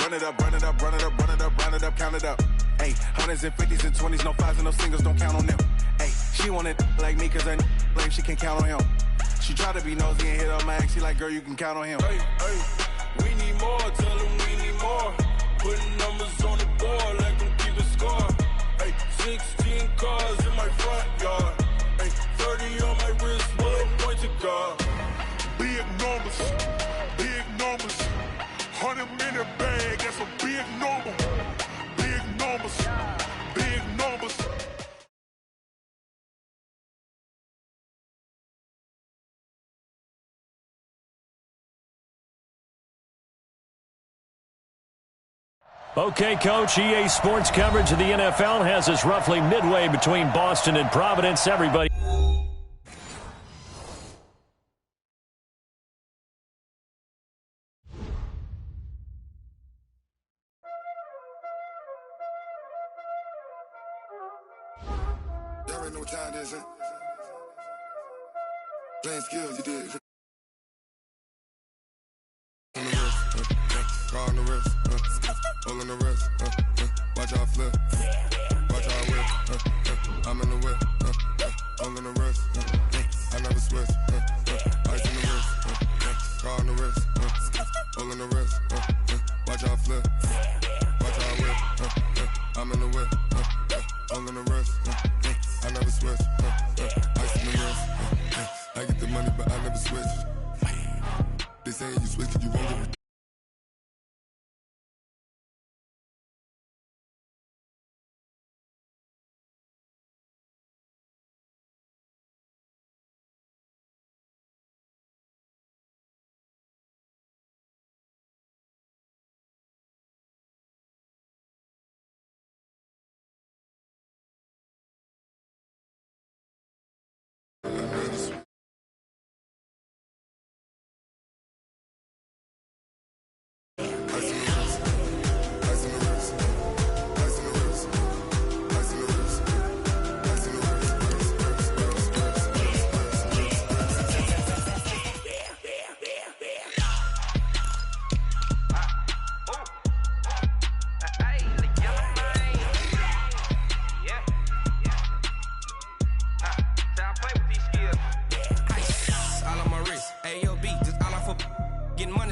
run it up, run it up, run it up, run it up, run it up, count it up. Hey, hundreds and fifties and 20s, no fives and no singles, don't count on them. Hey, she want it like me cause her lame, she can't count on him. She try to be nosy and hit up my ex, she like, girl, you can count on him. Hey, we need more, tell them we need more. Putting numbers on the board, let them keep a score. Hey, 16 cars in my front yard. Hey, 30 on my wrist, bullet point to God. Big numbers, big numbers. 100-minute bag, that's a big number. Big numbers, big numbers. Okay, Coach, EA Sports coverage of the NFL has us roughly midway between Boston and Providence. Everybody. Y'all already know what time it is, huh? Playing skills, you did. On the wrist, car on the wrist, all on the wrist, watch out flip, watch out whip, I'm in the whip, all on the wrist, I never switch, ice in the wrist, car on the wrist, all on the wrist, watch out flip, watch out whip, I'm in the whip, all on the wrist, I never switch, ice in the wrist, I get the money but I never switch. They saying you switch it, you won't get it.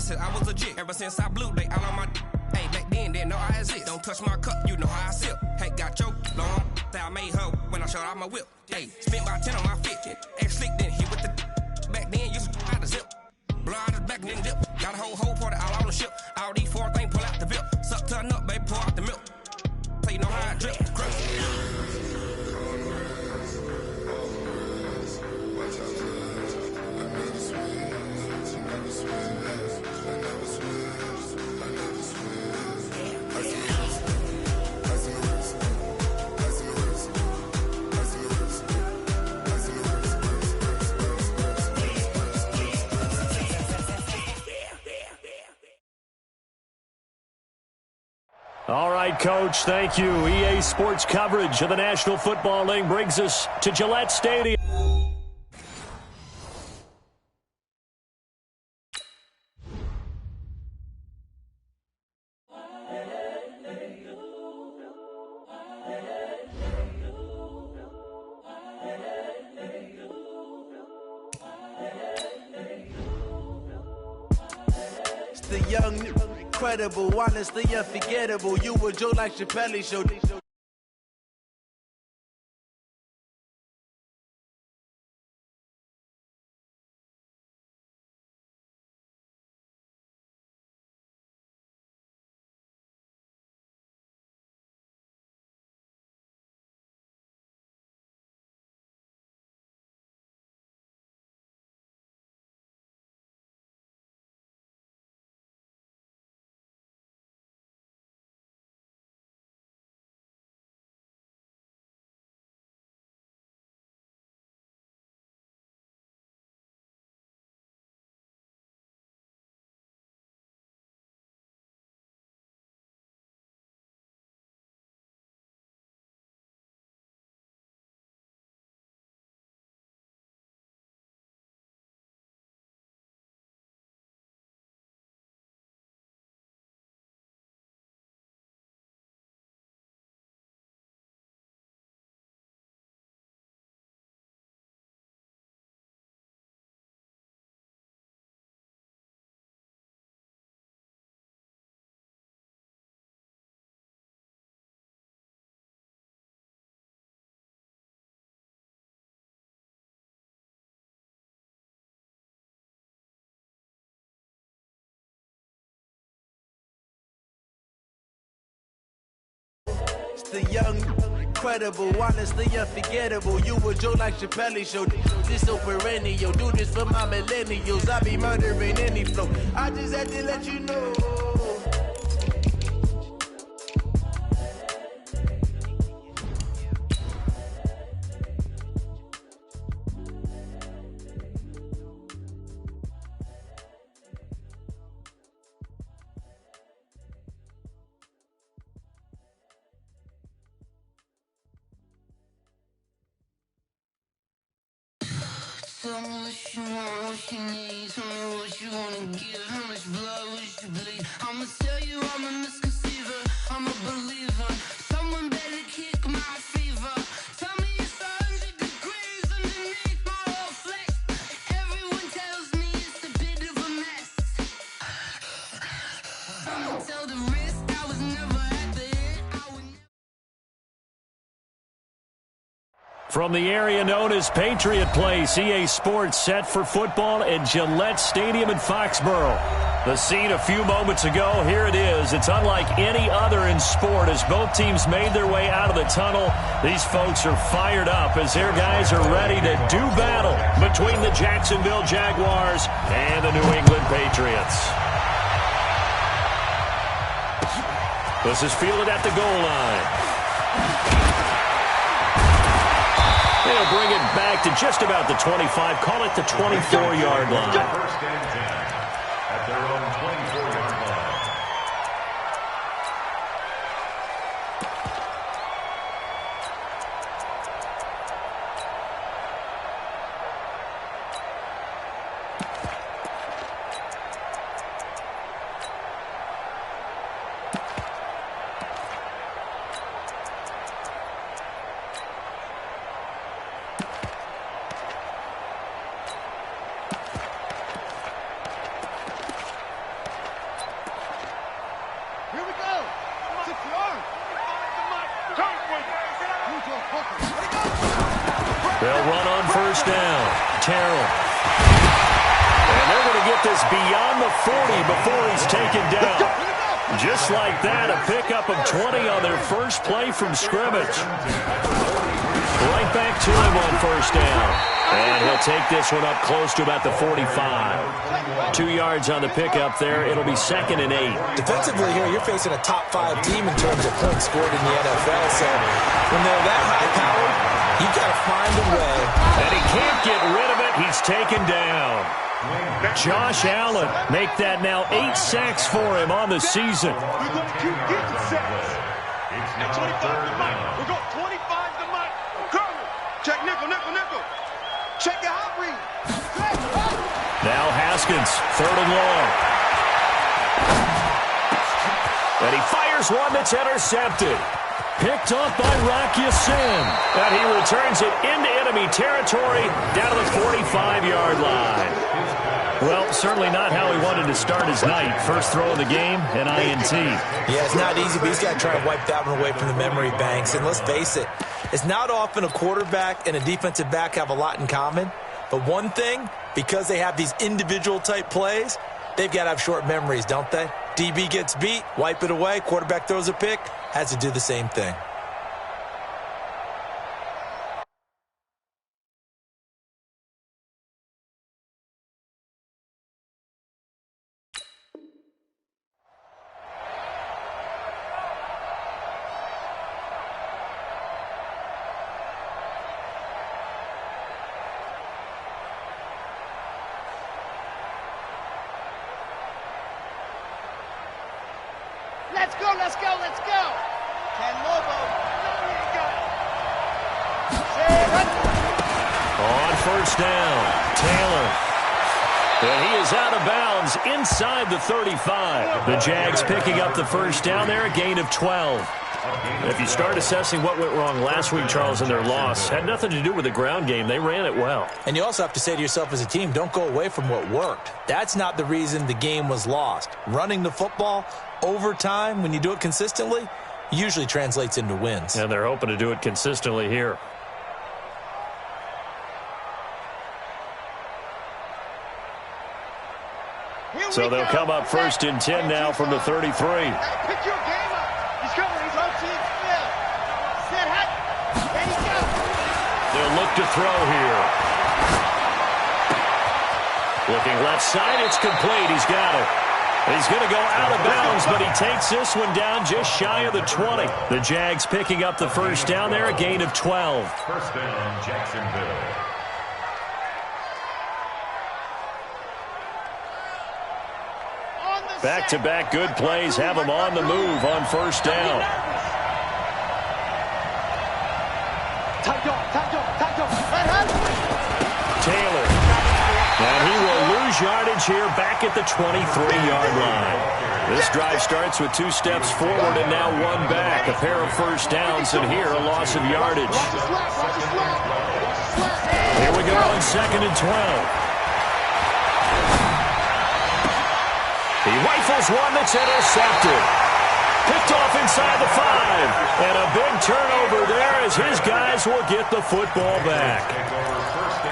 I was legit. Ever since I blew, they all on my. Hey, back then, didn't know I exist. Don't touch my cup, you know how I sip. Hey, got your long. Say I made her when I showed out my whip. Hey, spent about 10 on my fit. Ex slick, then hit with the. Back then, used to out the zip. Blow out the back and then dip. Got a whole party all on the ship. All these four things pull out the VIP. Suck turn up, baby, pour out the milk. So you know how I drip. All right, Coach, thank you. EA Sports coverage of the National Football League brings us to Gillette Stadium. The young, incredible, honestly unforgettable. You were Joe like Chappelle Show. the young, incredible, honestly unforgettable. You a joke like Chappelle Show. This so perennial. Do this for my millennials. I be murdering any flow. I just had to let you know. Tell me what you want, what you need. Tell me what you wanna give. How much blood would you bleed? I'ma tell you I'm a misconceiver. I'm a believer. Someone better kick my fever. Tell me it's 100 degrees underneath my whole flesh. Everyone tells me it's a bit of a mess. Someone tell the risk I was never at the end. I would never. From the area known as Patriot Place, EA Sports set for football at Gillette Stadium in Foxborough. The scene a few moments ago, here it is. It's unlike any other in sport as both teams made their way out of the tunnel. These folks are fired up as their guys are ready to do battle between the Jacksonville Jaguars and the New England Patriots. This is fielded at the goal line. They'll bring it back to just about the 25. Call it the 24-yard line. First and 10 at their own 24-yard line. They'll run on first down. Terrell. And they're going to get this beyond the 40 before he's taken down. Just like that, a pickup of 20 on their first play from scrimmage. Right back to him on first down. And he'll take this one up close to about the 45. 2 yards on the pickup there. It'll be 2nd and 8. Defensively here, you're facing a top 5 team in terms of points scored in the NFL. So when they're that high-powered, you got to find a way. And he can't get rid of it. He's taken down. Josh Allen make that now 8 sacks for him on the season. We're going to keep getting sacks. At 25 to Mike. We're going 25 to Mike. Curry. Check nickel, nickel, nickel. Check your hot read. Now Haskins, 3rd and long. And he fires one that's intercepted. Picked off by Rock Ya-Sin. And he returns it into enemy territory down to the 45-yard line. Well, certainly not how he wanted to start his night. First throw of the game, an INT. Yeah, it's not easy, but he's got to try and wipe that one away from the memory banks. And let's face it, it's not often a quarterback and a defensive back have a lot in common. But one thing, because they have these individual-type plays, they've got to have short memories, don't they? DB gets beat, wipe it away, quarterback throws a pick, has to do the same thing. Let's go, let's go, let's go. Ken Lobo. On first down, Taylor. And he is out of bounds inside the 35. The Jags picking up the first down there, a gain of 12. If you start assessing what went wrong last week, Charles, in their loss, had nothing to do with the ground game. They ran it well. And you also have to say to yourself as a team, don't go away from what worked. That's not the reason the game was lost. Running the football over time, when you do it consistently, usually translates into wins. And they're hoping to do it consistently here. So they'll come up 1st and 10 now from the 33. Pick your game up. He's coming. He's on team 5. They'll look to throw here. Looking left side, it's complete. He's got it. He's going to go out of bounds, but he takes this one down just shy of the 20. The Jags picking up the first down there, a gain of 12. First down, Jacksonville. Back-to-back good plays have them on the move on first down. Taylor. And he will lose yardage here back at the 23-yard line. This drive starts with 2 steps forward and now 1 back. A pair of first downs, and here a loss of yardage. Here we go on 2nd and 12. He rifles one that's intercepted. Picked off inside the 5. And a big turnover there as his guys will get the football back.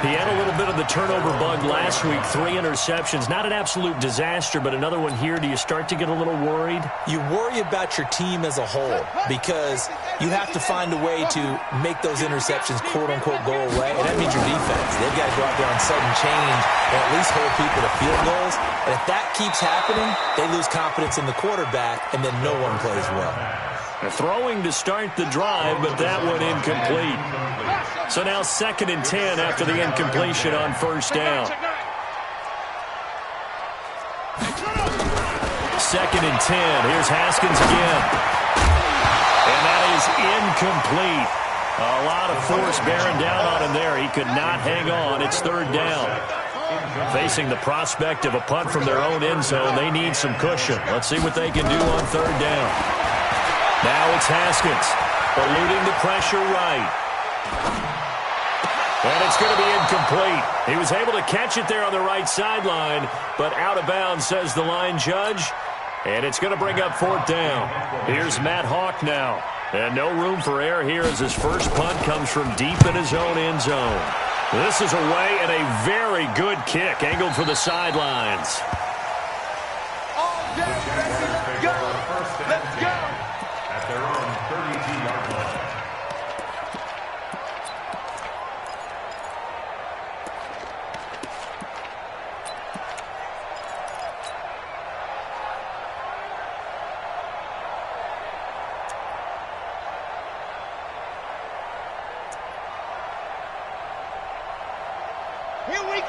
He had a little bit of the turnover bug last week, 3 interceptions. Not an absolute disaster, but another one here. Do you start to get a little worried? You worry about your team as a whole because you have to find a way to make those interceptions, quote-unquote, go away, and that means your defense. They've got to go out there on sudden change and at least hold people to field goals. And if that keeps happening, they lose confidence in the quarterback, and then no one plays well. Throwing to start the drive, but that one incomplete. So now 2nd and 10 after the incompletion on first down. 2nd and 10. Here's Haskins again. And that is incomplete. A lot of force bearing down on him there. He could not hang on. It's 3rd down. Facing the prospect of a punt from their own end zone, they need some cushion. Let's see what they can do on 3rd down. Now it's Haskins, eluding the pressure right. And it's going to be incomplete. He was able to catch it there on the right sideline, but out of bounds, says the line judge. And it's going to bring up 4th down. Here's Matt Hawk now. And no room for error here as his first punt comes from deep in his own end zone. This is away and a very good kick, angled for the sidelines. All day, let's go! Let's go! At their own 32-yard line.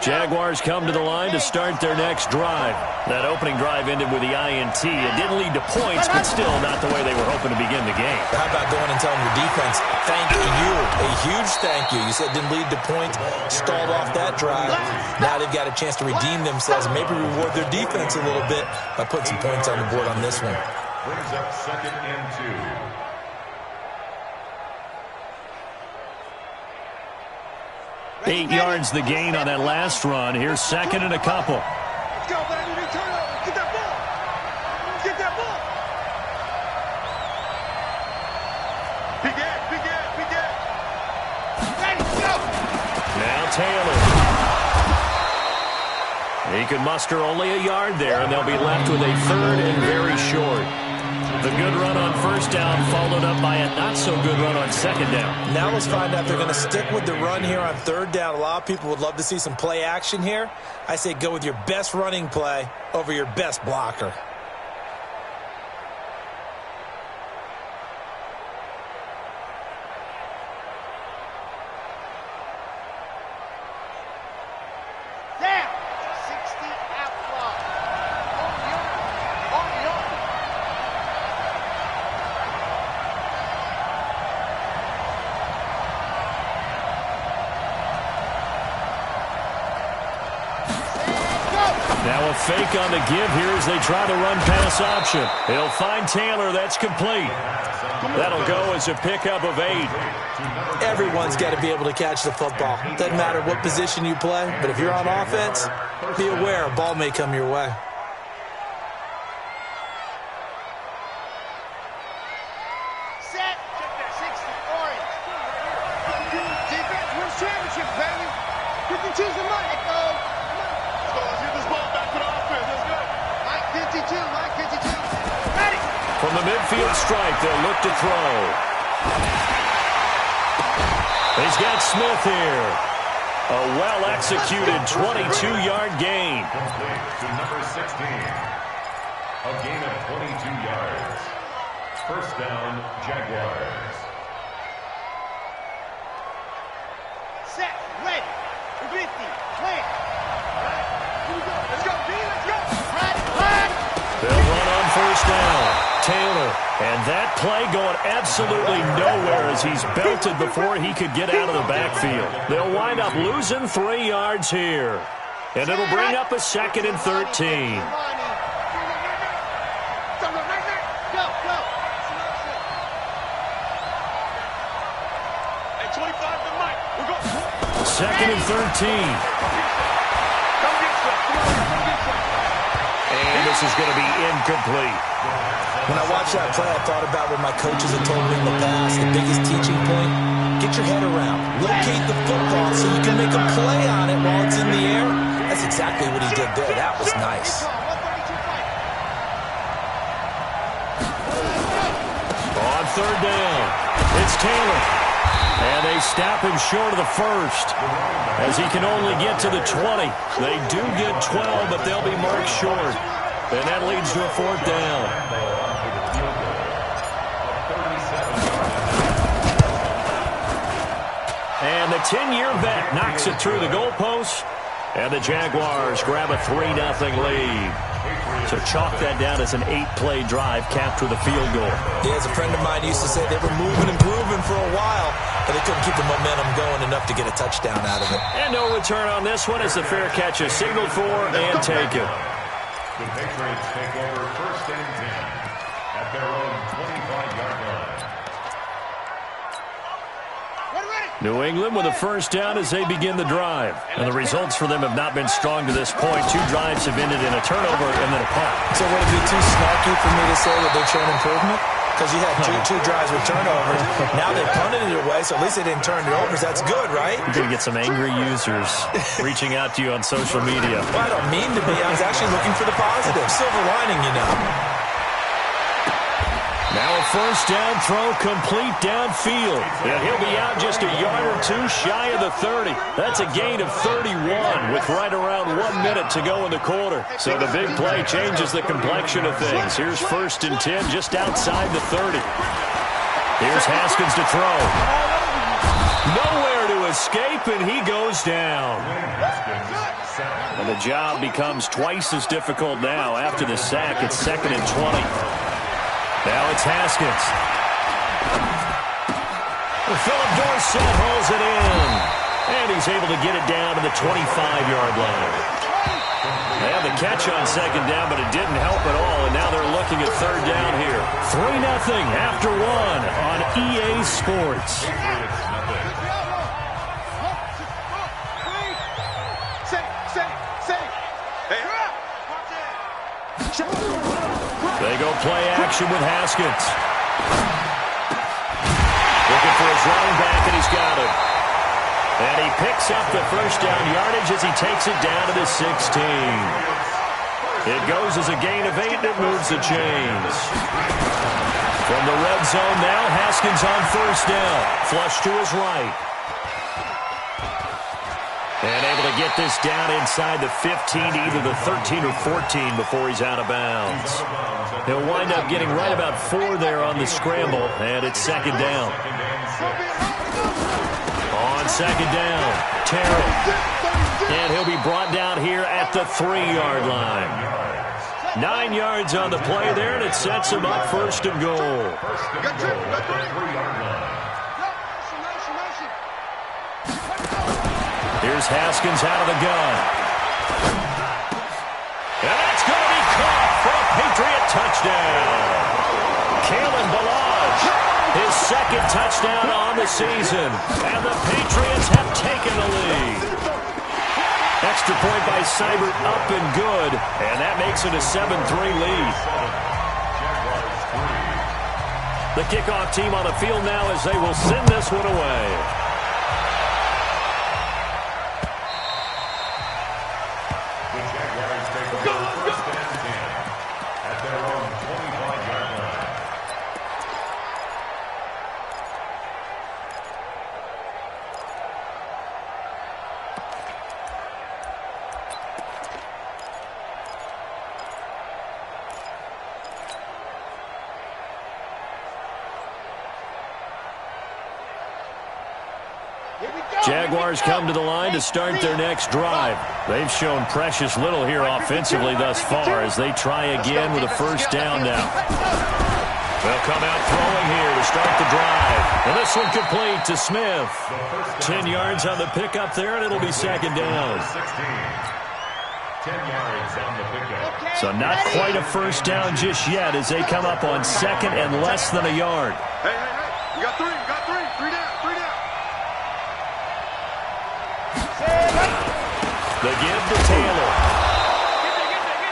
Jaguars come to the line to start their next drive. That opening drive ended with the INT. It didn't lead to points, but still not the way they were hoping to begin the game. How about going and telling your defense, thank you, a huge thank you. You said it didn't lead to points, stalled off that drive. Now they've got a chance to redeem themselves and maybe reward their defense a little bit by putting some points on the board on this one. Brings up 2nd and 2. 8 yards the gain on that last run. Here's 2nd and a couple. Let's go, baby. Turn over. Get that ball. Get that ball. Big ass, big ass, big ass. Ready, go. Now Taylor. He could muster only a yard there, and they'll be left with a 3rd and very short. The good run on first down followed up by a not-so-good run on 2nd down. Now let's find out if they're going to stick with the run here on 3rd down. A lot of people would love to see some play action here. I say go with your best running play over your best blocker. Down. 60 outlaw. On the arm. Now a fake on the give here as they try the run-pass option. He'll find Taylor. That's complete. That'll go as a pickup of 8. Everyone's got to be able to catch the football. Doesn't matter what position you play, but if you're on offense, be aware a ball may come your way. Set. 60 orange. Defense wins championship, baby. You can choose the money. Let's go. Let's get this ball back to the offense. Let's go. Mike 52. Mike 52. Ready. From the midfield stripe, they'll look to throw. He's got Smith here. A well-executed 22-yard gain. Complete to number 16. A gain of 22 yards. First down, Jaguars. Set, ready, 50, clear. Let's go, B, let's go. They'll run on first down. Taylor, and that play going absolutely nowhere as he's belted before he could get out of the backfield. They'll wind up losing 3 yards here. And it'll bring up a 2nd and 13. Second and 13. And this is going to be incomplete. When I watched that play, I thought about what my coaches have told me in the past. The biggest teaching point, get your head around. Locate the football so you can make a play on it while it's in the air. That's exactly what he did there. That was nice. On third down, it's Taylor. And they stop him short of the first as he can only get to the 20. They do get 12, but they'll be marked short. And that leads to a 4th down. And the 10-year vet knocks it through the goalpost. And the Jaguars grab a 3-0 lead. So chalk that down as an 8-play drive capped with a field goal. Yeah, as a friend of mine used to say, they were moving and grooving for a while, but they couldn't keep the momentum going enough to get a touchdown out of it. And no return on this one as the fair catch is signaled for and taken. The Patriots take over 1st and 10 at their own 25-yard line. New England with a first down as they begin the drive. And the results for them have not been strong to this point. 2 drives have ended in a turnover and then a punt. So would it be too snarky for me to say that they're showing improvement? Because you had two drives with turnovers. Now they punted it away, so at least they didn't turn it over. So that's good, right? You're going to get some angry users reaching out to you on social media. Well, I don't mean to be. I was actually looking for the positive. Silver lining, you know. Now a first down throw complete downfield. And he'll be out just a yard or 2 shy of the 30. That's a gain of 31 with right around 1 minute to go in the quarter. So the big play changes the complexion of things. Here's 1st and 10 just outside the 30. Here's Haskins to throw. Nowhere to escape, and he goes down. And the job becomes twice as difficult now after the sack. It's 2nd and 20. Now it's Haskins. Philip Dorsett holds it in. And he's able to get it down to the 25-yard line. They have the catch on 2nd down, but it didn't help at all. And now they're looking at 3rd down here. 3-0 after 1 on EA Sports. They go play action with Haskins. Looking for his running back, and he's got it. And he picks up the first down yardage as he takes it down to the 16. It goes as a gain of 8, and it moves the chains. From the red zone now, Haskins on first down. Flush to his right. And able to get this down inside the 15, either the 13 or 14 before he's out of bounds. He'll wind up getting right about 4 there on the scramble, and it's 2nd down. On 2nd down, Terrell. And he'll be brought down here at the 3-yard line. 9 yards on the play there, and it sets him up 1st and goal. Here's Haskins out of the gun. And that's going to be caught for a Patriot touchdown. Kalen Ballage, his 2nd touchdown on the season. And the Patriots have taken the lead. Extra point by Seibert, up and good. And that makes it a 7-3 lead. The kickoff team on the field now as they will send this one away. Jaguars come to the line to start their next drive. They've shown precious little here offensively thus far as they try again with a first down now. They'll come out throwing here to start the drive. And this one complete to Smith. 10 yards on the pickup there, and it'll be second down. 10 yards on the pickup. So not quite a first down just yet as they come up on second and less than a yard. Hey, you got three, three down. The give to Taylor.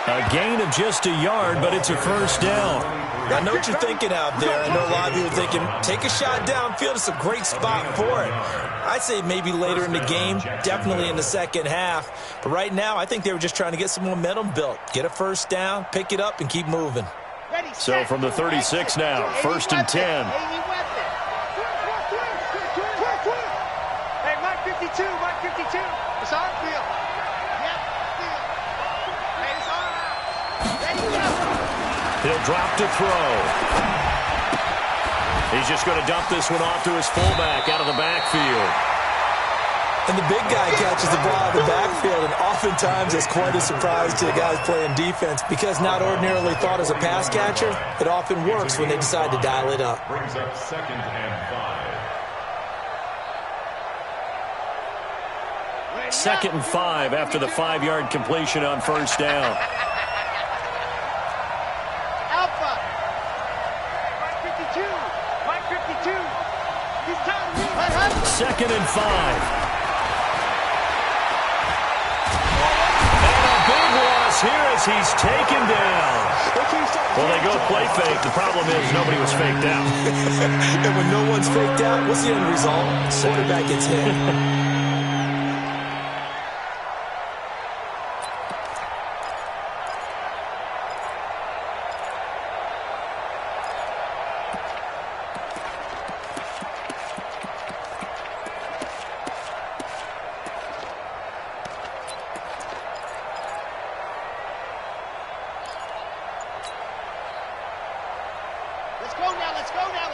A gain of just a yard, but it's a first down. I know what you're thinking out there. I know a lot of you are thinking, take a shot downfield. It's a great spot for it. I'd say maybe later in the game, definitely in the second half. But right now, I think they were just trying to get some momentum built. Get a first down, pick it up, and keep moving. So from the 36 now, first and 10. Hey, Mike 52. It's our field. Yep, field. Hey, it's all out. Ready, go. He'll drop to throw. He's just going to dump this one off to his fullback out of the backfield. And the big guy catches the ball out of the backfield, and oftentimes it's quite a surprise to the guys playing defense because not ordinarily thought as a pass catcher, it often works when they decide to dial it up. Brings up 2nd and 5. 2nd and 5 after the 5-yard completion on first down. Alpha. Mike 52. He's time to move. 2nd and 5. And a big loss here as he's taken down. Well, they go play fake. The problem is nobody was faked out. And when no one's faked out, what's the end result? Quarterback gets hit.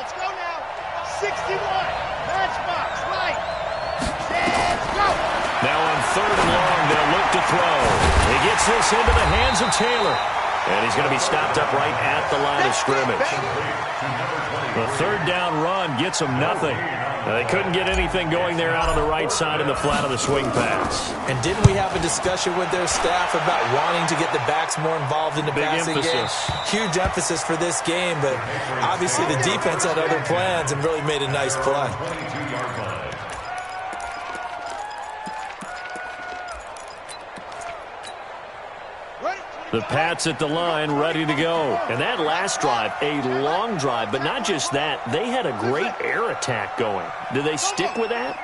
Let's go now. 61. Matchbox, right. Let's go. Now on 3rd and long, they'll look to throw. He gets this into the hands of Taylor. And he's going to be stopped up right at the line of scrimmage. The 3rd down run gets them nothing. They couldn't get anything going there out on the right side in the flat of the swing pass. And didn't we have a discussion with their staff about wanting to get the backs more involved in the passing game? Huge emphasis for this game, but obviously the defense had other plans and really made a nice play. The Pats at the line, ready to go. And that last drive, a long drive, but not just that. They had a great air attack going. Do they stick with that?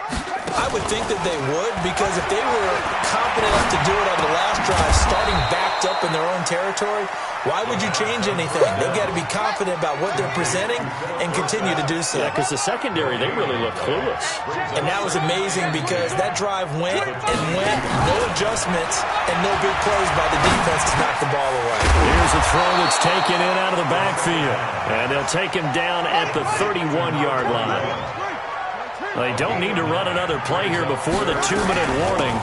I would think that they would, because if they were confident enough to do it on the last drive, starting backed up in their own territory, why would you change anything? They've got to be confident about what they're presenting and continue to do so. Yeah, because the secondary, they really look clueless. And that was amazing because that drive went and went, no adjustments, and no big plays by the defense to knock the ball away. Here's a throw that's taken in out of the backfield. And they'll take him down at the 31-yard line. They don't need to run another play here before the 2-minute warning.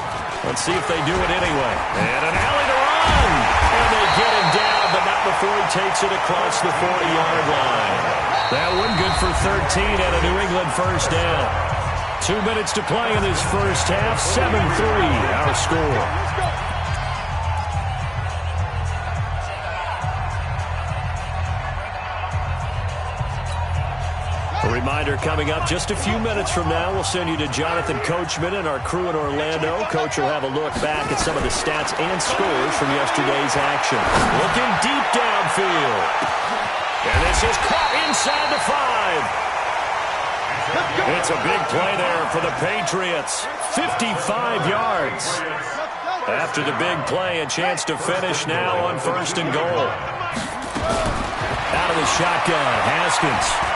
Let's see if they do it anyway. And an alley to run! And they get him down, but not before he takes it across the 40-yard line. That one good for 13 and a New England first down. 2 minutes to play in this first half. 7-3 our score. A reminder coming up just a few minutes from now, we'll send you to Jonathan Coachman and our crew in Orlando. Coach will have a look back at some of the stats and scores from yesterday's action. Looking deep downfield. And this is caught inside the 5. It's a big play there for the Patriots. 55 yards. After the big play, a chance to finish now on 1st and goal. Out of the shotgun, Haskins.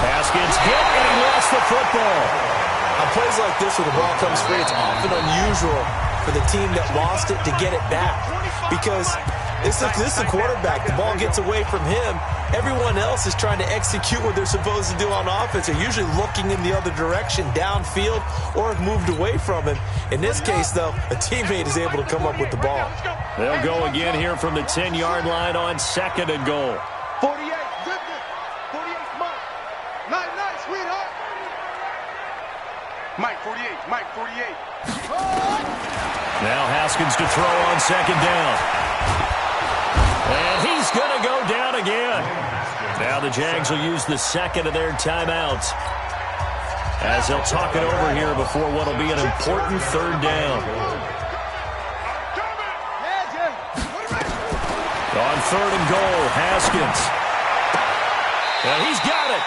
Haskins hit, and he lost the football. On plays like this where the ball comes free, it's often unusual for the team that lost it to get it back. Because This is the quarterback. The ball gets away from him. Everyone else is trying to execute what they're supposed to do on offense. They're usually looking in the other direction, downfield, or have moved away from him. In this case, though, a teammate is able to come up with the ball. They'll go again here from the 10-yard line on 2nd and goal. 48, good. 48, Mike. Night, sweetheart. Mike, 48, Mike, 48. Now Haskins to throw on 2nd down. And he's going to go down again. Now the Jags will use the 2nd of their timeouts as they'll talk it over here before what will be an important 3rd down. On 3rd and goal, Haskins. And he's got it.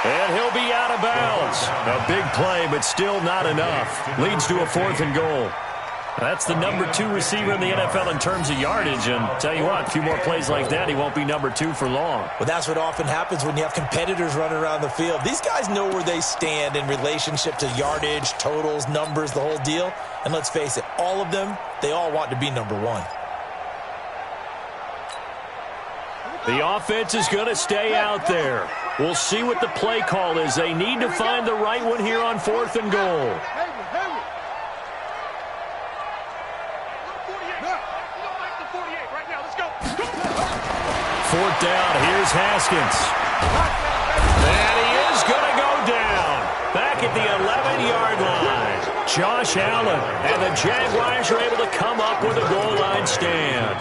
And he'll be out of bounds. A big play, but still not enough. Leads to a 4th and goal. That's the number 2 receiver in the NFL in terms of yardage. And tell you what, a few more plays like that, he won't be number 2 for long. Well, that's what often happens when you have competitors running around the field. These guys know where they stand in relationship to yardage, totals, numbers, the whole deal. And let's face it, all of them, they all want to be number 1. The offense is going to stay out there. We'll see what the play call is. They need to find the right one here on 4th and goal. 4th down, here's Haskins. And he is going to go down. Back at the 11-yard line. Josh Allen and the Jaguars are able to come up with a goal line stand.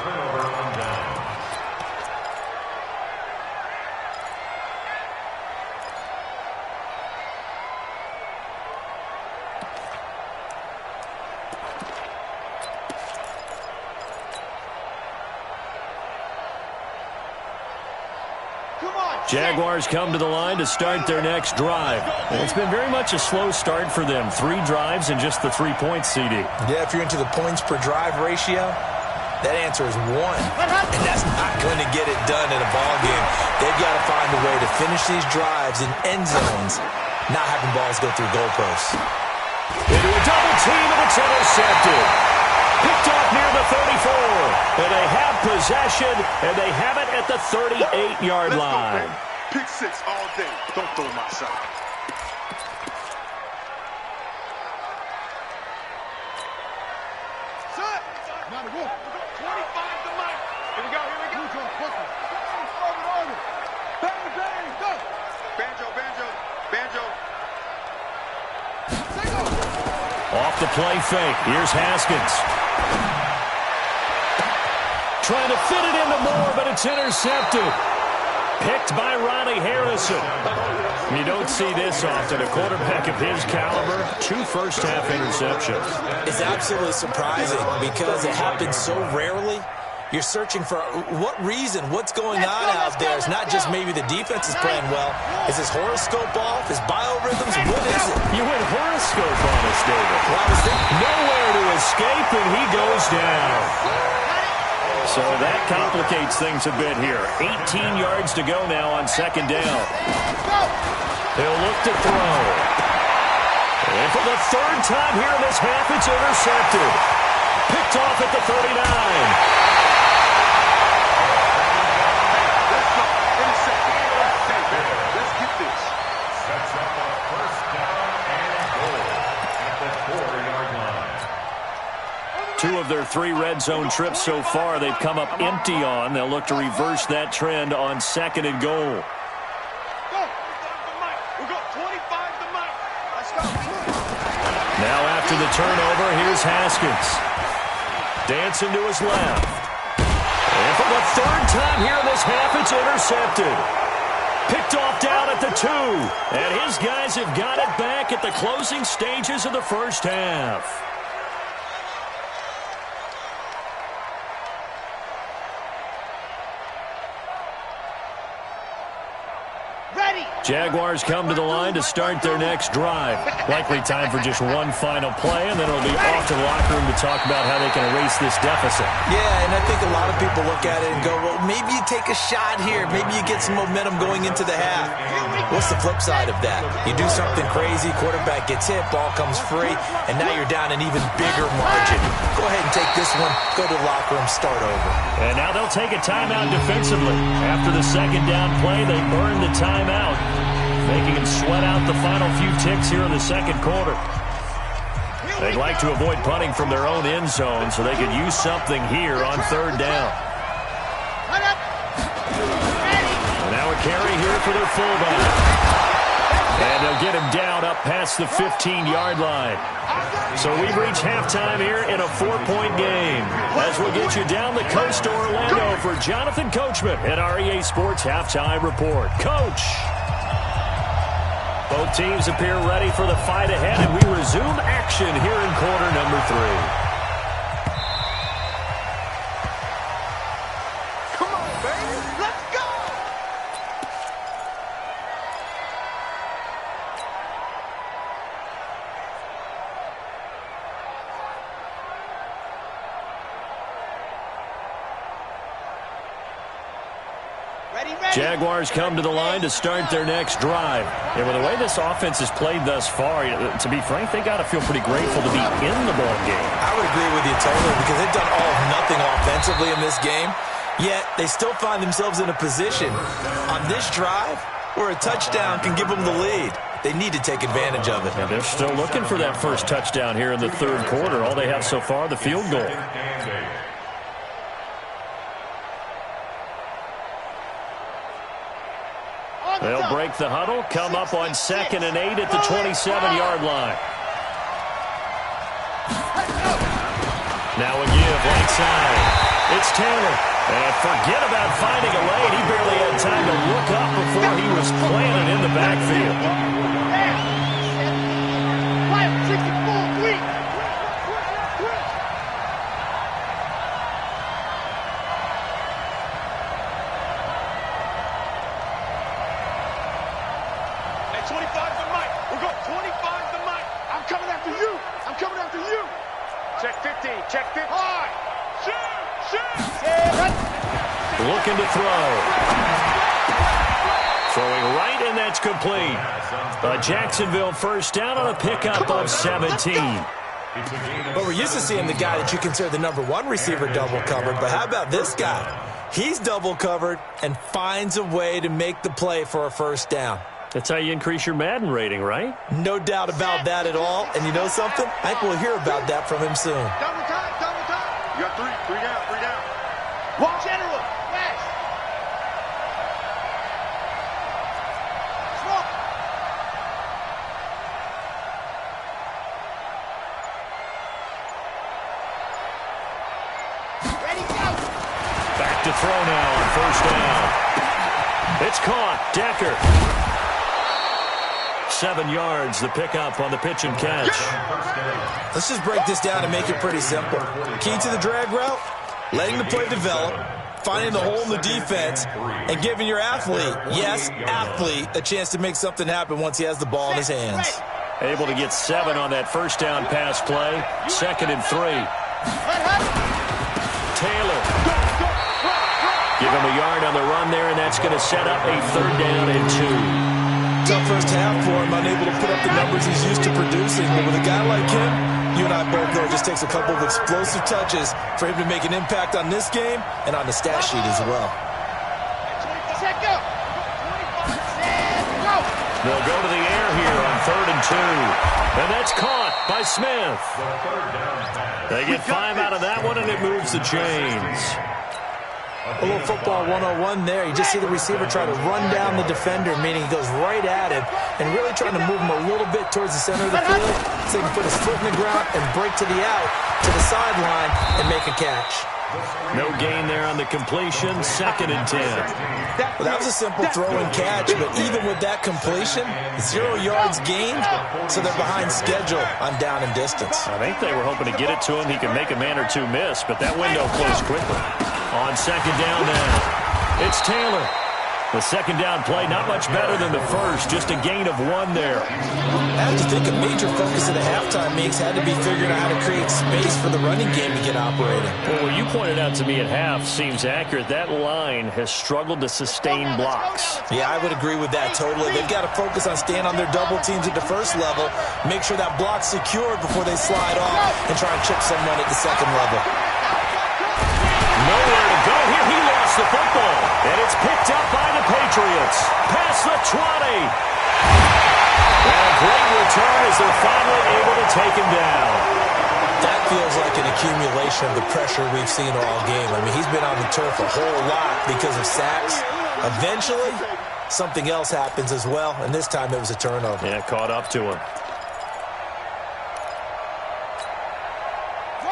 Jaguars come to the line to start their next drive. And it's been very much a slow start for them. 3 drives and just the 3-point CD. Yeah, if you're into the points per drive ratio, that answer is 1. And that's not going to get it done in a ball game. They've got to find a way to finish these drives in end zones, not having balls go through goalposts. Into a double team, and it's intercepted. Picked off near the 34. And they have possession, and they have it at the 38-yard line. Pick 6 all day. Don't throw my shot. Set. Not a good. 25 to Mike. Here we go. Bang, bang, go. Banjo. Off the play fake. Here's Haskins. Trying to fit it into Moore, but it's intercepted. Picked by Ronnie Harrison. You don't see this often. A quarterback of his caliber, 2 first-half interceptions. It's absolutely surprising because it happens so rarely. You're searching for what reason, what's going on out there. It's not just maybe the defense is playing well. Is his horoscope off? His biorhythms? What is it? You went horoscope on us, David. Well, I was thinking nowhere to escape, and he goes down. So that complicates things a bit here. 18 yards to go now on 2nd down. He'll look to throw. And for the 3rd time here in this half, it's intercepted. Picked off at the 39. Two of their 3 red zone trips so far, they've come up empty on. They'll look to reverse that trend on 2nd and goal. Now after the turnover, here's Haskins. Dancing to his left. And for the 3rd time here in this half, it's intercepted. Picked off down at the 2. And his guys have got it back at the closing stages of the first half. Ready. Jaguars come to the line to start their next drive. Likely time for just one final play, and then it'll be off to the locker room to talk about how they can erase this deficit. Yeah, and I think a lot of people look at it and go, well, maybe you take a shot here. Maybe you get some momentum going into the half. What's the flip side of that? You do something crazy, quarterback gets hit, ball comes free, and now you're down an even bigger margin. Go ahead and take this one, go to the locker room, start over. And now they'll take a timeout defensively. After the second down play, they burn the timeout, making them sweat out the final few ticks here in the second quarter. They'd like to avoid punting from their own end zone so they could use something here on third down. And now a carry here for their fullback. And they'll get him down up past the 15-yard line. So we've reached halftime here in a 4-point game. As we'll get you down the coast to Orlando for Jonathan Coachman at our EA Sports Halftime Report. Coach! Both teams appear ready for the fight ahead, and we resume action here in quarter number 3. Jaguars come to the line to start their next drive. And with the way this offense has played thus far, to be frank, they got to feel pretty grateful to be in the ball game. I would agree with you totally because they've done all of nothing offensively in this game, yet they still find themselves in a position on this drive where a touchdown can give them the lead. They need to take advantage of it. And they're still looking for that first touchdown here in the third quarter. All they have so far, the field goal. They'll break the huddle, come up on 2nd and 8 at the 27-yard line. Now a give, right side. It's Taylor. And forget about finding a lane. He barely had time to look up before he was planted in the backfield. Looking to throw. Throwing right, and that's complete. A Jacksonville first down on a pickup of 17. Well, we're used to seeing the guy that you consider the number one receiver double covered, but how about this guy? He's double covered and finds a way to make the play for a first down. That's how you increase your Madden rating, right? No doubt about that at all. And you know something? I think we'll hear about that from him soon. Double time, double time. You got three down. One general, yes. Smoke. Ready, go. Back to throw now on first down. It's caught. Decker. 7 yards, the pickup on the pitch and catch. Let's just break this down and make it pretty simple. Key to the drag route, letting the play develop, finding the hole in the defense, and giving your athlete, yes, athlete, a chance to make something happen once he has the ball in his hands. Able to get 7 on that first down pass play. 2nd and 3. Taylor. Give him a yard on the run there, and that's going to set up a 3rd down and 2. Tough first half for him, unable to put up the numbers he's used to producing. But with a guy like him, you and I both know it just takes a couple of explosive touches for him to make an impact on this game and on the stat sheet as well. They'll go to the air here on 3rd and 2. And that's caught by Smith. They get 5 out of that one, and it moves the chains. A little football 101 there. You just see the receiver try to run down the defender, meaning he goes right at him and really trying to move him a little bit towards the center of the field so he can put his foot in the ground and break to the out, to the sideline, and make a catch. No gain there on the completion. 2nd and 10. Well, that was a simple throw and catch, but even with that completion, 0 yards gained, so they're behind schedule on down and distance. I think they were hoping to get it to him. He could make a man or two miss, but that window closed quickly. On 2nd down now, it's Taylor. The second down play, not much better than the first, just a gain of 1 there. I have to think a major focus of the halftime mix had to be figuring out how to create space for the running game to get operating. Well, what you pointed out to me at half seems accurate. That line has struggled to sustain blocks. Yeah, I would agree with that totally. They've got to focus on staying on their double teams at the first level, make sure that block's secured before they slide off and try and chip someone at the second level. Nowhere to go here. He lost the football. And it's picked up by the Patriots. Past the 20. And a great return as they're finally able to take him down. That feels like an accumulation of the pressure we've seen all game. I mean, he's been on the turf a whole lot because of sacks. Eventually, something else happens as well, and this time it was a turnover. Yeah, caught up to him.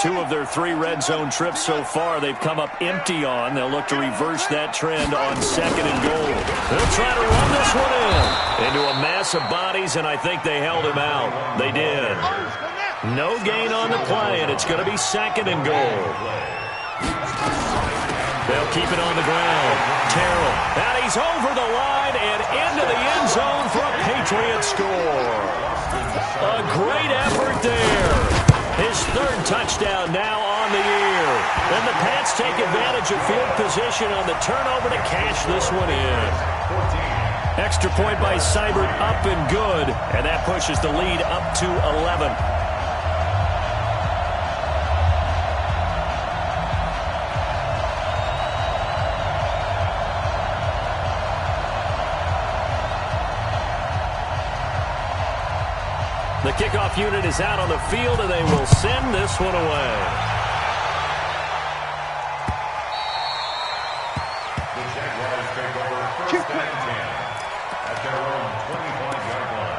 2 of their 3 red zone trips so far they've come up empty on. They'll look to reverse that trend on 2nd and goal. They'll try to run this one into a mass of bodies, and I think they held him out. They did. No gain on the play, and it's going to be 2nd and goal. They'll keep it on the ground. Terrell, and he's over the line and into the end zone for a Patriot score. A great effort there. His 3rd touchdown now on the year. And the Pats take advantage of field position on the turnover to cash this one in. Extra point by Seibert, up and good. And that pushes the lead up to 11. The kickoff unit is out on the field, and they will send this one away. The Jaguars take over 1st and 10 at their own 25-yard line.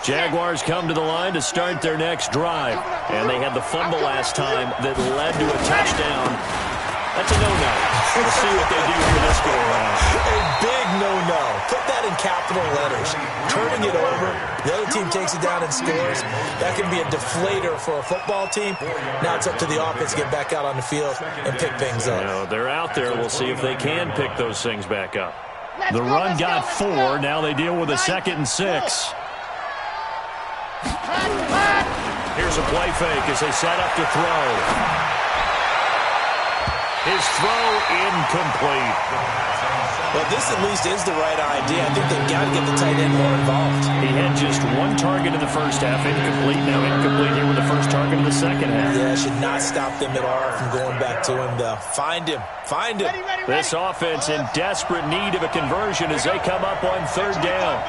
Jaguars come to the line to start their next drive. And they had the fumble last time that led to a touchdown. That's a no-no. We'll see what they do for this go-around. A big no-no. Put that in capital letters. Turning it over. The other team takes it down and scores. That can be a deflator for a football team. Now it's up to the offense to get back out on the field and pick things up. You know, they're out there. We'll see if they can pick those things back up. The run got 4. Now they deal with a 2nd and 6. Here's a play fake as they set up to throw. His throw incomplete. Well, this at least is the right idea. I think they've got to get the tight end more involved. He had just 1 target in the first half, incomplete. Now incomplete here with the first target in the second half. Yeah, should not stop them at all from going back to him, though. Find him. Find him. This offense in desperate need of a conversion as they come up on 3rd down.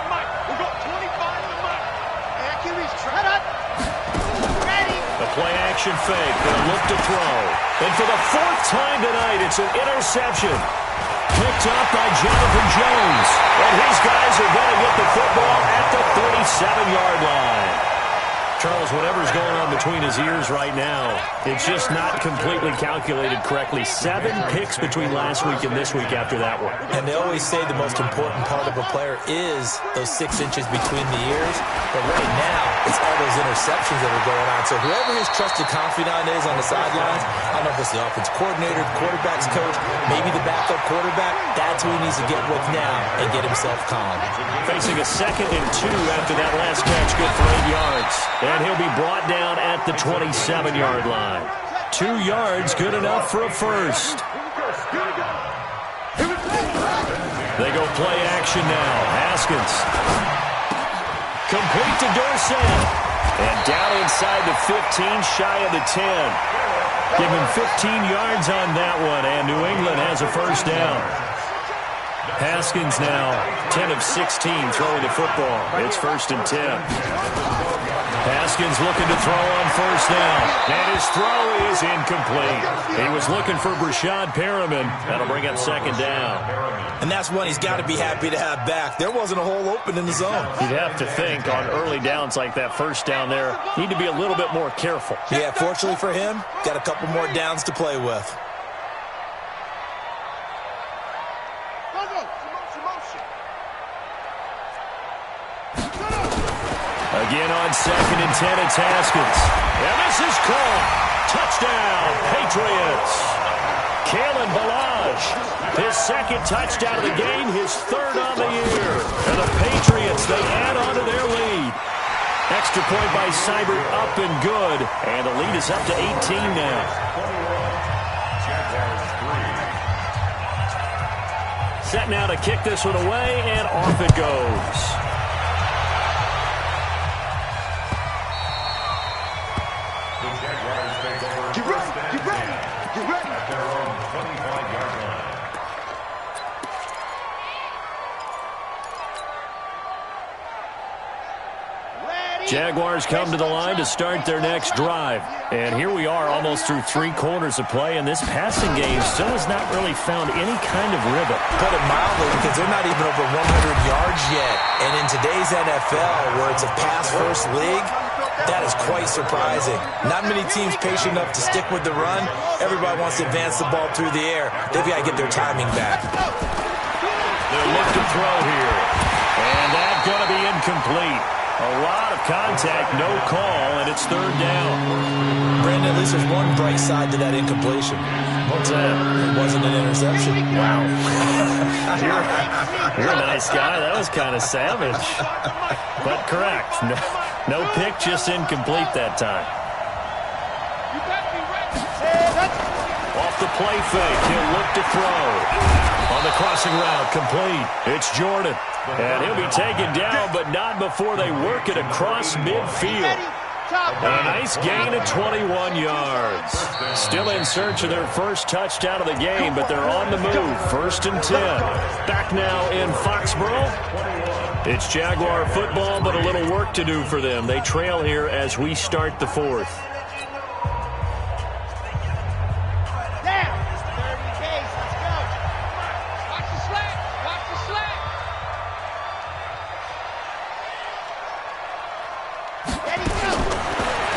Play-action fake. They'll look to throw. And for the 4th time tonight, it's an interception. Picked up by Jonathan Jones. And his guys are going to get the football at the 37-yard line. Charles, whatever's going on between his ears right now, it's just not completely calculated correctly. 7 picks between last week and this week after that one. And they always say the most important part of a player is those 6 inches between the ears. But right now, it's all those interceptions that are going on. So whoever his trusted confidant is on the sidelines, I don't know if it's the offense coordinator, the quarterback's coach, maybe the backup quarterback, that's who he needs to get with now and get himself calm. Facing a 2nd and 2 after that last catch, good for 8 yards. And he'll be brought down at the 27-yard line. 2 yards, good enough for a first. They go play action now. Haskins. Complete to Dorsett. And down inside the 15, shy of the 10. Give him 15 yards on that one, and New England has a first down. Haskins now 10 of 16 throwing the football. It's 1st and 10. Haskins looking to throw on 1st down. And his throw is incomplete. He was looking for Brashad Perriman. That'll bring up 2nd down. And that's one he's got to be happy to have back. There wasn't a hole open in the zone. You'd have to think on early downs like that 1st down there, need to be a little bit more careful. Yeah, fortunately for him, got a couple more downs to play with. Again on 2nd and 10, it's Haskins. And this is caught. Touchdown, Patriots. Kalen Ballage, his 2nd touchdown of the game, his 3rd on the year. And the Patriots, they add on to their lead. Extra point by Seibert, up and good. And the lead is up to 18 now. Set now to kick this one away, and off it goes. At their own 25-yard line. Jaguars come to the line to start their next drive. And here we are almost through 3 quarters of play, and this passing game still has not really found any kind of rhythm. Put it mildly, because they're not even over 100 yards yet. And in today's NFL, where it's a pass-first league, that is quite surprising. Not many teams patient enough to stick with the run. Everybody wants to advance the ball through the air. They've got to get their timing back. They'll look to throw here. And that's going to be incomplete. A lot of contact, no call, and it's 3rd down. Brandon, at least there's one bright side to that incompletion. What's that? It wasn't an interception. Wow. You're a nice guy. That was kind of savage. But correct. No pick, just incomplete that time. Off the play fake, he'll look to throw. On the crossing route, complete. It's Jordan. And he'll be taken down, but not before they work it across midfield. A nice gain of 21 yards. Still in search of their first touchdown of the game, but they're on the move. 1st and 10. Back now in Foxborough. It's Jaguar football, but a little work to do for them. They trail here as we start the 4th.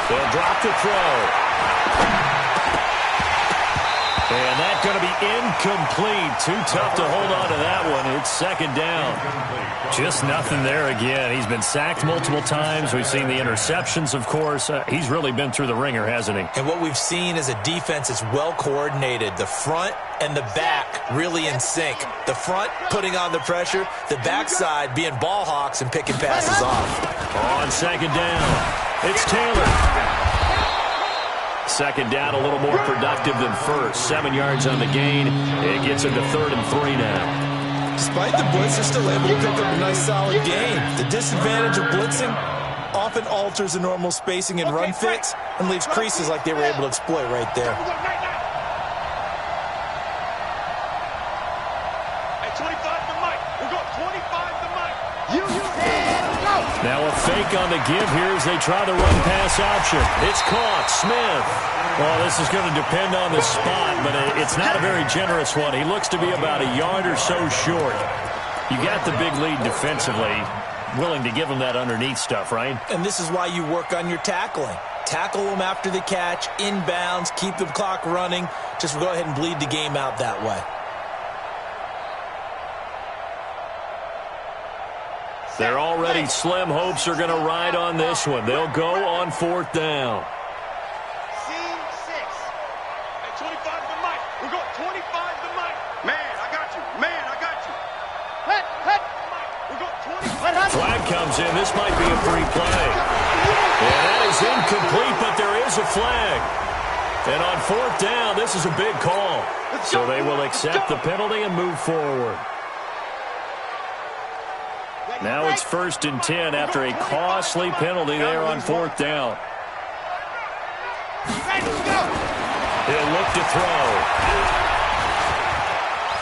They'll drop the throw. And that's going to be incomplete. Too tough to hold on to that one. It's 2nd down. Just nothing there again. He's been sacked multiple times. We've seen the interceptions, of course. He's really been through the ringer, hasn't he? And what we've seen is a defense that's well coordinated. The front and the back really in sync. The front putting on the pressure. The backside being ball hawks and picking passes off. On 2nd down, it's Taylor. 2nd down, a little more productive than first. 7 yards on the gain. It gets him to 3rd and 3 now. Despite the blitz, they're still able to pick up a nice, solid gain. The disadvantage of blitzing often alters the normal spacing and run fits and leaves creases like they were able to exploit right there. Now a fake on the give here as they try the run-pass option. It's caught. Smith. Well, this is going to depend on the spot, but it's not a very generous one. He looks to be about a yard or so short. You got the big lead defensively. Willing to give him that underneath stuff, right? And this is why you work on your tackling. Tackle them after the catch, inbounds, keep the clock running. Just go ahead and bleed the game out that way. They're already slim hopes are going to ride on this one. They'll go on 4th down. Scene 6. At 25 to Mike. We'll go 25 to Mike. Man, I got you. Man, I got you. Hut. We'll go 25. Flag comes in. This might be a free play. And that is incomplete, but there is a flag. And on 4th down, this is a big call. So they will accept the penalty and move forward. Now it's 1st and 10 after a costly penalty there on 4th down. He'll look to throw.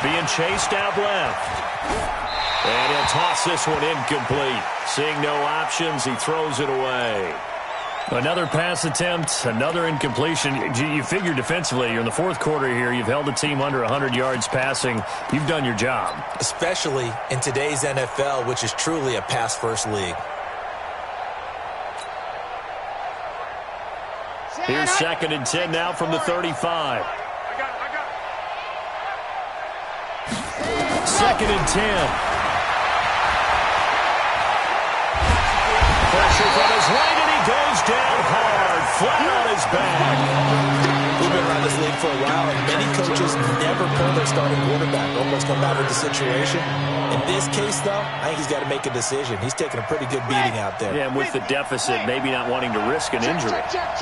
Being chased out left. And he'll toss this one incomplete. Seeing no options, he throws it away. Another pass attempt, another incompletion. You figure defensively, you're in the 4th quarter here. You've held the team under 100 yards passing. You've done your job. Especially in today's NFL, which is truly a pass-first league. Here's 2nd and 10 now from the 35. 2nd and 10. pressure from his right, and he goes down hard, flat on his back. We've been around this league for a while, and many coaches never pull their starting quarterback, almost come out with the situation. In this case, though, I think he's got to make a decision. He's taking a pretty good beating out there. Yeah, and with the deficit, maybe not wanting to risk an injury. Check.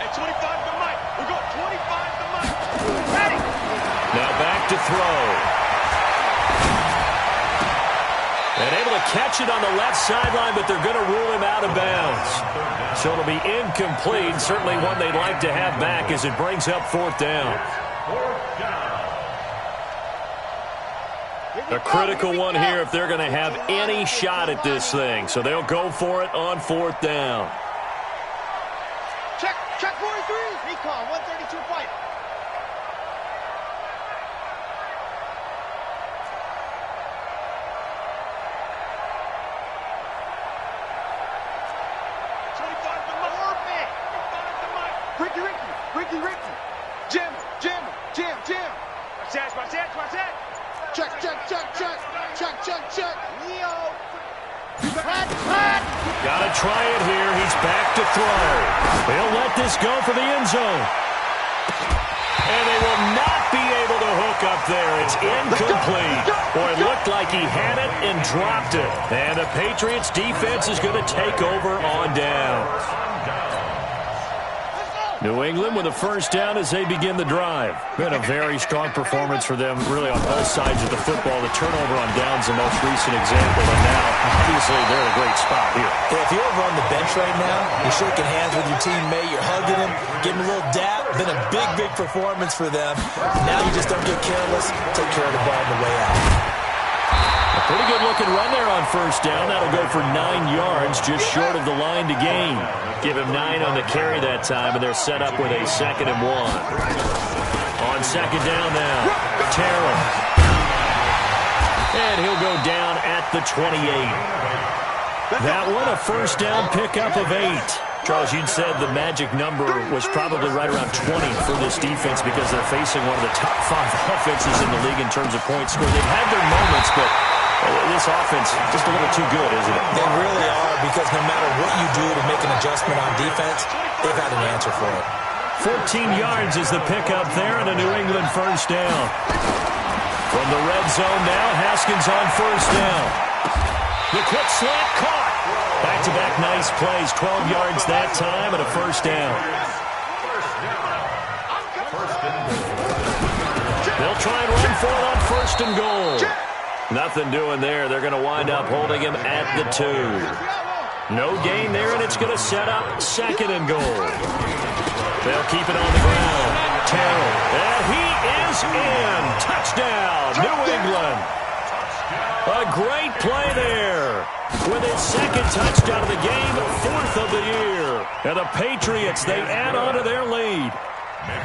At 25 to Mike. We'll go 25 to Mike. Ready. Now back to throw. And able to catch it on the left sideline, but they're going to rule him out of bounds. So it'll be incomplete. Certainly one they'd like to have back as it brings up 4th down. A critical one here if they're going to have any shot at this thing. So they'll go for it on 4th down. Check 43. Recon 132 fight. Ricky. Jam. Watch that. Check. Leo. Flat. Gotta try it here. He's back to throw. They'll let this go for the end zone. And they will not be able to hook up there. It's incomplete. Boy, it looked like he had it and dropped it. And the Patriots defense is going to take over on downs. New England with a 1st down as they begin the drive. Been a very strong performance for them, really on both sides of the football. The turnover on downs, the most recent example, and now, obviously, they're in a great spot here. If you're over on the bench right now, you're shaking hands with your teammate, you're hugging him, giving him a little dap. Been a big performance for them. Now you just don't get careless. Take care of the ball on the way out. A pretty good-looking run there on 1st down. That'll go for 9 yards, just short of the line to gain. Give him 9 on the carry that time, and they're set up with a 2nd and 1. On 2nd down now, Terrell. And he'll go down at the 28. That one, a 1st down pickup of 8. Charles, you'd said the magic number was probably right around 20 for this defense because they're facing one of the top 5 offenses in the league in terms of points scored. They've had their moments, but this offense just a little too good, isn't it? They really are, because no matter what you do to make an adjustment on defense, they've had an answer for it. 14 yards is the pickup there, and a New England 1st down. From the red zone now, Haskins on 1st down. The quick slant caught. Back-to-back nice plays, 12 yards that time, and a 1st down. They'll try and run for it on 1st and goal. Nothing doing there. They're going to wind up holding him at the 2. No gain there, and it's going to set up 2nd and goal. They'll keep it on the ground. Terrell, and he is in. Touchdown, New England. A great play there. With his 2nd touchdown of the game, 4th of the year. And the Patriots, they add on to their lead.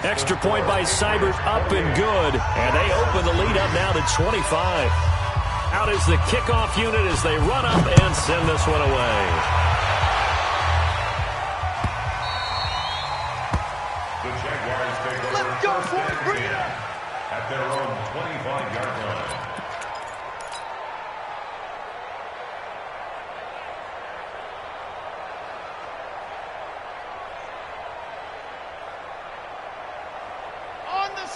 Extra point by Seibert, up and good. And they open the lead up now to 25. Out is the kickoff unit as they run up and send this one away. The Jaguars take over 1st and 10 at their own 25-yard line.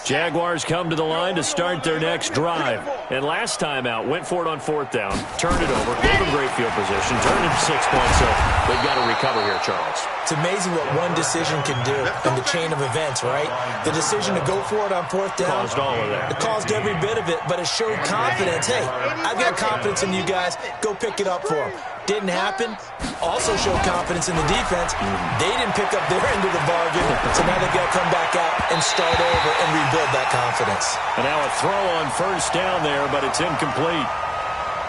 Jaguars come to the line to start their next drive. And last time out, went for it on 4th down, turned it over, gave them great field position, turned into 6 points, so they've got to recover here, Charles. It's amazing what one decision can do in the chain of events, right? The decision to go for it on 4th down. Caused all of that. It caused every bit of it, but it showed confidence. Hey, I've got confidence in you guys. Go pick it up for them. Didn't happen. Also showed confidence in the defense. They didn't pick up their end of the bargain, so now they've got to come back out and start over and rebuild that confidence. And now a throw on 1st down there, but it's incomplete.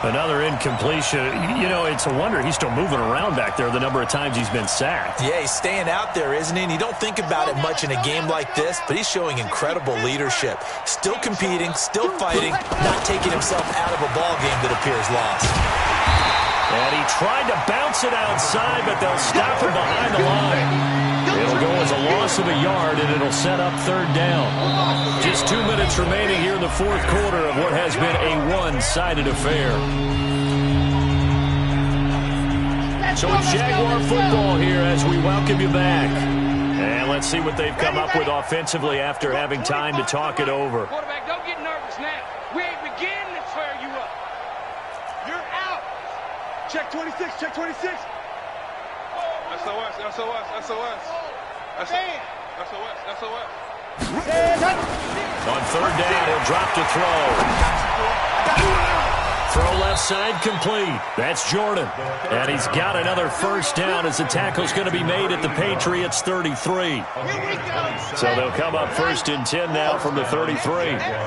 Another incompletion. You know, it's a wonder he's still moving around back there the number of times he's been sacked. Yeah, he's staying out there, isn't he? And you don't think about it much in a game like this, but he's showing incredible leadership. Still competing, still fighting, not taking himself out of a ball game that appears lost. And he tried to bounce it outside, but they'll stop him behind the line. It'll go as a loss of a yard, and it'll set up 3rd down. Just Just 2 minutes remaining here in the fourth quarter of what has been a one-sided affair. So it's Jaguar football here as we welcome you back. And let's see what they've come up with offensively after having time to talk it over. Quarterback, don't get nervous now. We ain't beginning to tear you up. You're out. Check 26, check 26. SOS, SOS, SOS. SOS, SOS. On third down, he'll drop to throw. Throw left side complete. That's Jordan. And he's got another first down as the tackle's going to be made at the Patriots 33. So they'll come up first and 10 now from the 33. Back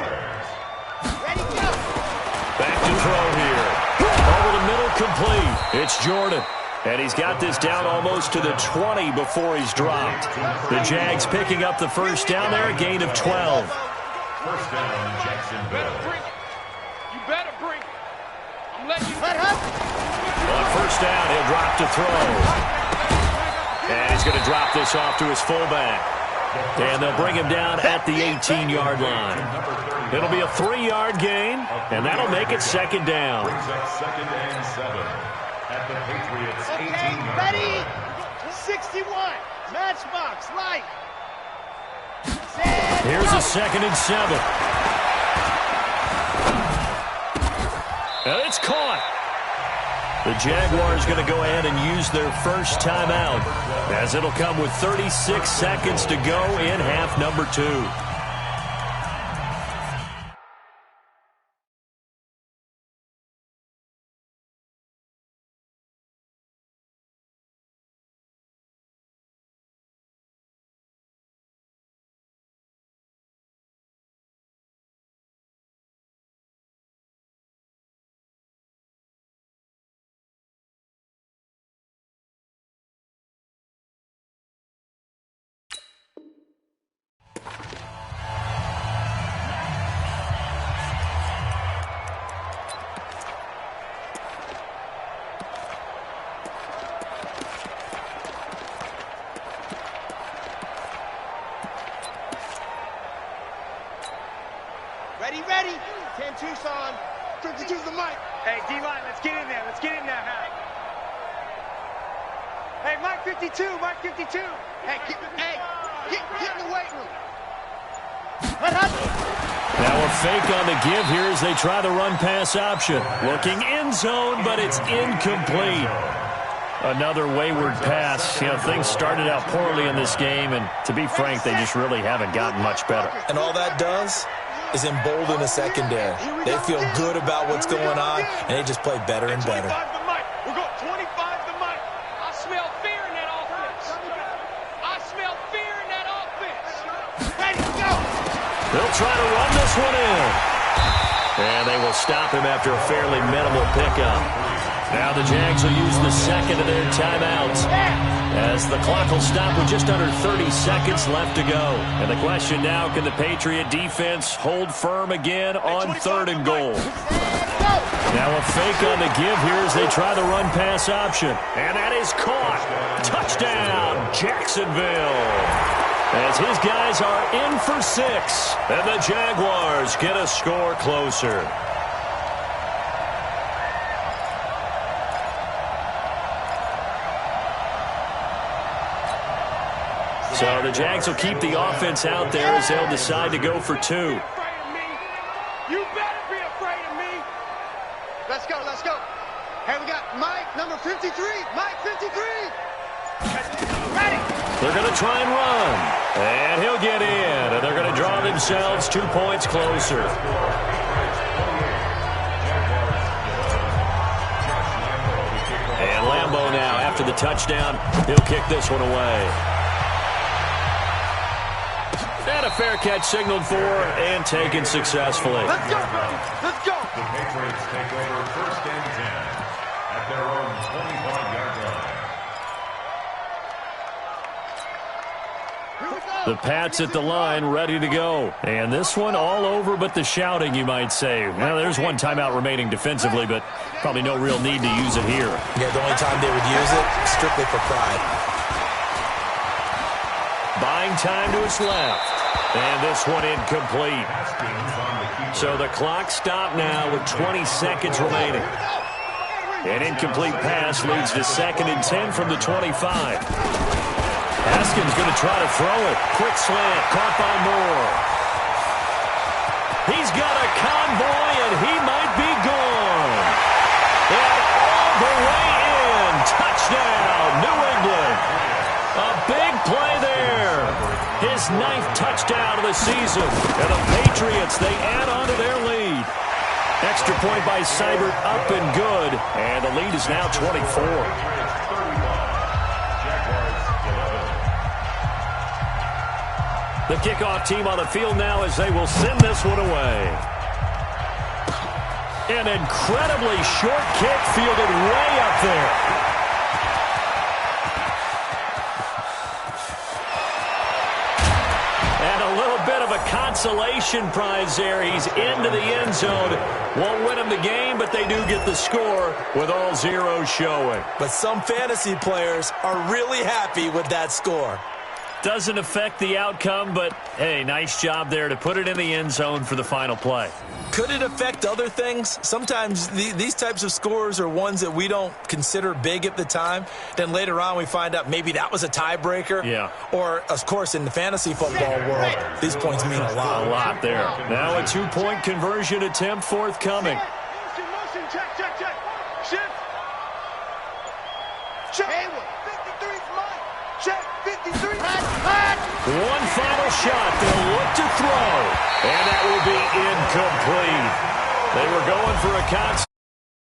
to throw here. Over the middle complete. It's Jordan. And he's got this down almost to the 20 before he's dropped. The Jags picking up the first down there, a gain of 12. First down, Jacksonville. You better bring it. I'm letting you. On first down, he'll drop to throw. And he's going to drop this off to his fullback. And they'll bring him down at the 18-yard line. It'll be a 3-yard gain, and that'll make it second down. Brings up second and 7 at the Patriots' 18-yard Ready? line. 61. Matchbox, light. Here's a second and 7. And it's caught. The Jaguars going to go ahead and use their first timeout, as it'll come with 36 seconds to go in half number 2. Ready? 10 Tucson. 52's the mic. Hey, D-line, let's get in there. Let's get in there, Hank. Hey, Mike 52, Mike 52. Hey, get in the weight room. Now a fake on the give here as they try the run-pass option. Looking end zone, but it's incomplete. Another wayward pass. You know, things started out poorly in this game, and to be frank, they just really haven't gotten much better. And all that does is embolden the secondary. They feel good about what's going on, and they just play better and better. 25 the mic. We'll go 25 the mic. I smell fear in that offense. I smell fear in that offense. Ready, go. They'll try to run this one in. And they will stop him after a fairly minimal pickup. Now the Jags will use the second of their timeouts, as the clock will stop with just under 30 seconds left to go. And the question now, can the Patriot defense hold firm again on third and goal? Now a fake on the give here as they try the run-pass option. And that is caught. Touchdown, Jacksonville. As his guys are in for 6. And the Jaguars get a score closer. So the Jags will keep the offense out there as they'll decide to go for 2. You better be afraid of me. Let's go. Hey, we got Mike, number 53. Mike, 53. Ready. They're going to try and run. And he'll get in. And they're going to draw themselves 2 points closer. And Lambeau now, after the touchdown, he'll kick this one away. And a fair catch signaled for and taken successfully. Let's go. The Patriots take over first and 10 at their own 25-yard line. The Pats at the line, ready to go. And this one all over but the shouting, you might say. Well, there's one timeout remaining defensively, but probably no real need to use it here. Yeah, the only time they would use it, strictly for pride. Buying time to his left. And this one incomplete. So the clock stopped now with 20 seconds remaining. An incomplete pass leads to 2nd and 10 from the 25. Haskins going to try to throw it. Quick slant, caught by Moore. He's got a convoy, and he might be gone. And all the way in. Touchdown, New England. A big play there. His 9th touchdown of the season. And the Patriots, they add on to their lead. Extra point by Seibert, up and good. And the lead is now 24. The kickoff team on the field now as they will send this one away. An incredibly short kick fielded way up there. Consolation prize there. He's into the end zone. Won't win him the game, but they do get the score with all zeros showing. But some fantasy players are really happy with that score. Doesn't affect the outcome, but, hey, nice job there to put it in the end zone for the final play. Could it affect other things? Sometimes these types of scores are ones that we don't consider big at the time. Then later on we find out maybe that was a tiebreaker. Yeah. Or, of course, in the fantasy football world, these points mean a lot. A lot there. Now a 2-point conversion attempt forthcoming. Motion, check. Shift. Check. 53's mine. Check. 53. Pat. One final shot. They'll look to throw. And that will be incomplete. They were going for a concept.